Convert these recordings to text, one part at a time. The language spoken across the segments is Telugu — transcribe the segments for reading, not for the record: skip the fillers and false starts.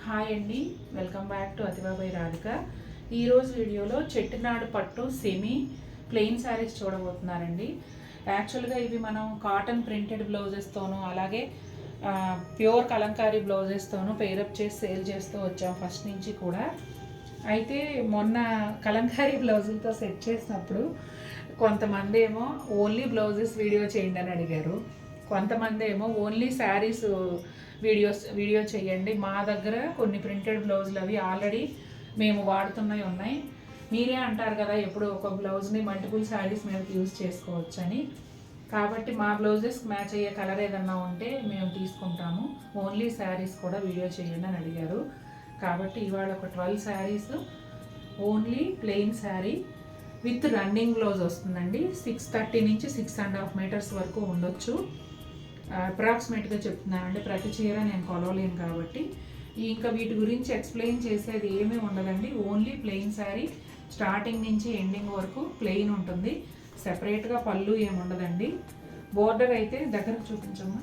హాయ్ అండి, వెల్కమ్ బ్యాక్ టు అతిబాబాయ్ రాధిక. ఈరోజు వీడియోలో చెట్టినాడు పట్టు సెమీ ప్లెయిన్ శారీస్ చూడబోతున్నారండి. యాక్చువల్గా ఇవి మనం కాటన్ ప్రింటెడ్ బ్లౌజెస్తోనూ అలాగే ప్యూర్ కలంకారీ బ్లౌజెస్తోనూ పేరప్ చేసి సేల్ చేస్తూ వచ్చాం ఫస్ట్ నుంచి కూడా. అయితే మొన్న కలంకారీ బ్లౌజులతో సెట్ చేసినప్పుడు కొంతమంది ఏమో ఓన్లీ బ్లౌజెస్ వీడియో చేయండి అని అడిగారు, కొంతమంది ఏమో ఓన్లీ శారీస్ వీడియో చేయండి, మా దగ్గర కొన్ని ప్రింటెడ్ బ్లౌజులు అవి ఆల్రెడీ మేము వాడుతున్నవి ఉన్నాయి, మీరే అంటారు కదా ఎప్పుడు ఒక బ్లౌజ్ని మల్టిపుల్ శారీస్ మీద యూజ్ చేసుకోవచ్చు అని. కాబట్టి మా బ్లౌజెస్కి మ్యాచ్ అయ్యే కలర్ ఏదన్నా ఉంటే మేము తీసుకుంటాము, ఓన్లీ శారీస్ కూడా వీడియో చేయండి అని అడిగారు. కాబట్టి ఇవాళ ఒక 12 saris only plain sari with running blouse వస్తుందండి. 630 నుంచి 6.5 మీటర్స్ వరకు ఉండొచ్చు. అప్రాక్సిమేట్గా చెప్తున్నానండి, ప్రతి చీర నేను కొలవలేను కాబట్టి. ఇంకా వీటి గురించి ఎక్స్ప్లెయిన్ చేసేది ఏమీ ఉండదండి, ఓన్లీ ప్లెయిన్ శారీ స్టార్టింగ్ నుంచి ఎండింగ్ వరకు ప్లెయిన్ ఉంటుంది, సెపరేట్గా పళ్ళు ఏముండదండి. బోర్డర్ అయితే దగ్గరకు చూపించమ్మా,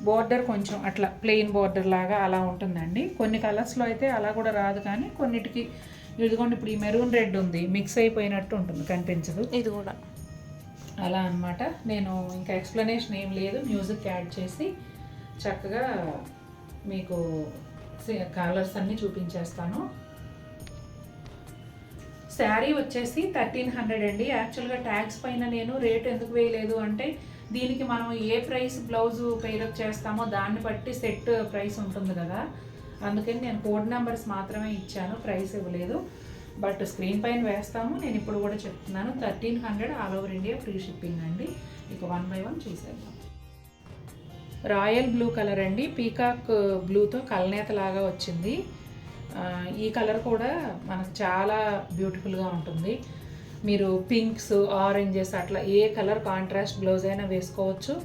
బోర్డర్ కొంచెం అట్లా ప్లెయిన్ బోర్డర్ లాగా అలా ఉంటుందండి. కొన్ని కలర్స్లో అయితే అలా కూడా రాదు, కానీ కొన్నిటికి ఇదిగోండి ఇప్పుడు ఈ మెరూన్ రెడ్ ఉంది, మిక్స్ అయిపోయినట్టు ఉంటుంది, కనిపించదు, ఇది కూడా అలా అనమాట. నేను ఇంకా ఎక్స్ప్లెనేషన్ ఏం లేదు, మ్యూజిక్ యాడ్ చేసి చక్కగా మీకు కలర్స్ అన్నీ చూపించేస్తాను. శారీ వచ్చేసి 1300 అండి. యాక్చువల్గా ట్యాగ్స్ పైన నేను రేట్ ఎందుకు వేయలేదు అంటే, దీనికి మనం ఏ ప్రైస్ బ్లౌజు పేరప్ చేస్తామో దాన్ని బట్టి సెట్ ప్రైస్ ఉంటుంది కదా, అందుకని నేను కోడ్ నెంబర్స్ మాత్రమే ఇచ్చాను, ప్రైస్ ఇవ్వలేదు. బట్ స్క్రీన్ పైన వేస్తాము, నేను ఇప్పుడు కూడా చెప్తున్నాను. 1300 all over India, free shipping అండి. ఇక 1 బై 1 చూసేద్దాం. రాయల్ బ్లూ కలర్ అండి, పీకాక్ బ్లూతో కలనేత లాగా వచ్చింది. ఈ కలర్ కూడా మనకు చాలా బ్యూటిఫుల్గా ఉంటుంది. మీరు పింక్స్, ఆరెంజెస్ అట్లా ఏ కలర్ కాంట్రాస్ట్ బ్లౌజ్ అయినా వేసుకోవచ్చు.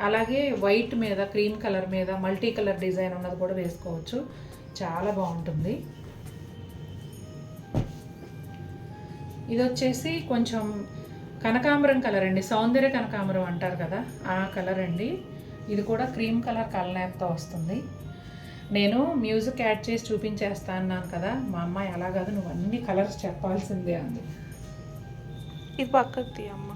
అలాగే వైట్ మీద, క్రీమ్ కలర్ మీద మల్టీ కలర్ డిజైన్ ఉన్నది కూడా వేసుకోవచ్చు, చాలా బాగుంటుంది. ఇది వచ్చేసి కొంచెం కనకాంబరం కలర్ అండి, సౌందర్య కనకాంబరం అంటారు కదా ఆ కలర్ అండి. ఇది కూడా క్రీమ్ కలర్ కలనేతతో వస్తుంది. నేను మ్యూజిక్ యాడ్ చేసి చూపించేస్తా అన్నాను కదా, మా అమ్మాయి అలా కాదు నువ్వు అన్ని కలర్స్ చెప్పాల్సిందే అంది. ఇది పక్కకు తీయమ్మ.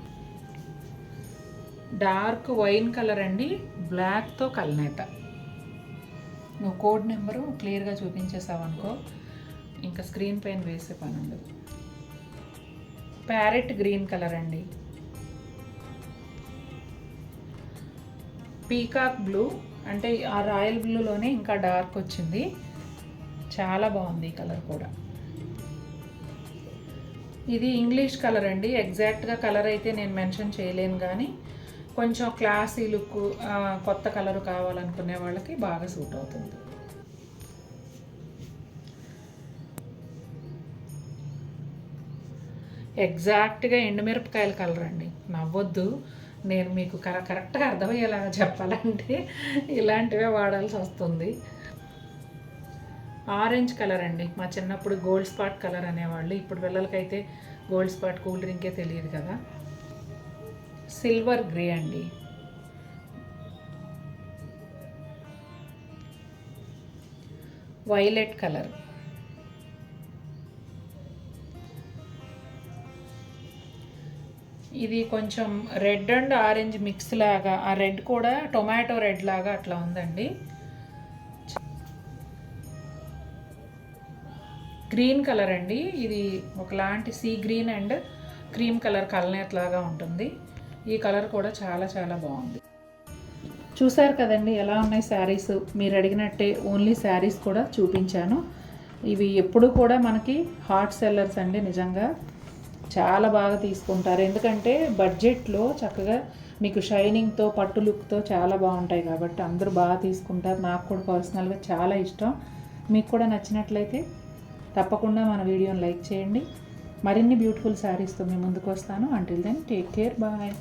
డార్క్ వైన్ కలర్ అండి, బ్లాక్తో కలనేత. నువ్వు కోడ్ నెంబరు క్లియర్గా చూపించేసావు అనుకో, ఇంకా స్క్రీన్ పైన వేసే పని ఉండదు. ప్యారెట్ గ్రీన్ కలర్ అండి, పీకాక్ బ్లూ అంటే ఆ రాయల్ బ్లూలోనే ఇంకా డార్క్ వచ్చింది, చాలా బాగుంది ఈ కలర్ కూడా. ఇది ఇంగ్లీష్ కలర్ అండి, ఎగ్జాక్ట్గా కలర్ అయితే నేను మెన్షన్ చేయలేను, కానీ కొంచెం క్లాసీ లుక్, కొత్త కలర్ కావాలనుకునే వాళ్ళకి బాగా సూట్ అవుతుంది. ఎగ్జాక్ట్గా ఎండుమిరపకాయల కలర్ అండి, నవ్వొద్దు, నేను మీకు కరెక్ట్గా అర్థమయ్యేలాగా చెప్పాలంటే ఇలాంటివే వాడాల్సి వస్తుంది. ఆరెంజ్ కలర్ అండి, మా చిన్నప్పుడు గోల్డ్ స్పాట్ కలర్ అనేవాళ్ళు, ఇప్పుడు పిల్లలకైతే గోల్డ్ స్పాట్ కూల్ డ్రింకే తెలియదు కదా. సిల్వర్ గ్రే అండి, వైలెట్ కలర్, ఇది కొంచెం రెడ్ అండ్ ఆరెంజ్ మిక్స్ లాగా, ఆ రెడ్ కూడా టొమాటో రెడ్ లాగా అట్లా ఉందండి. గ్రీన్ కలర్ అండి, ఇది ఒకలాంటి sea green and cream colour కలనేత లాగా ఉంటుంది. ఈ కలర్ కూడా చాలా చాలా బాగుంది. చూసారు కదండి ఎలా ఉన్నాయి శారీస్, మీరు అడిగినట్టే ఓన్లీ శారీస్ కూడా చూపించాను. ఇవి ఎప్పుడు కూడా మనకి హాట్ సెల్లర్స్ అండి, నిజంగా చాలా బాగా తీసుకుంటారు, ఎందుకంటే బడ్జెట్లో చక్కగా మీకు షైనింగ్తో పట్టు లుక్తో చాలా బాగుంటాయి కాబట్టి అందరూ బాగా తీసుకుంటారు. నాకు కూడా పర్సనల్గా చాలా ఇష్టం. మీకు కూడా నచ్చినట్లయితే తప్పకుండా మన వీడియోని లైక్ చేయండి. మరిన్ని బ్యూటిఫుల్ శారీస్తో మీ ముందుకు వస్తాను. Until then take care, bye.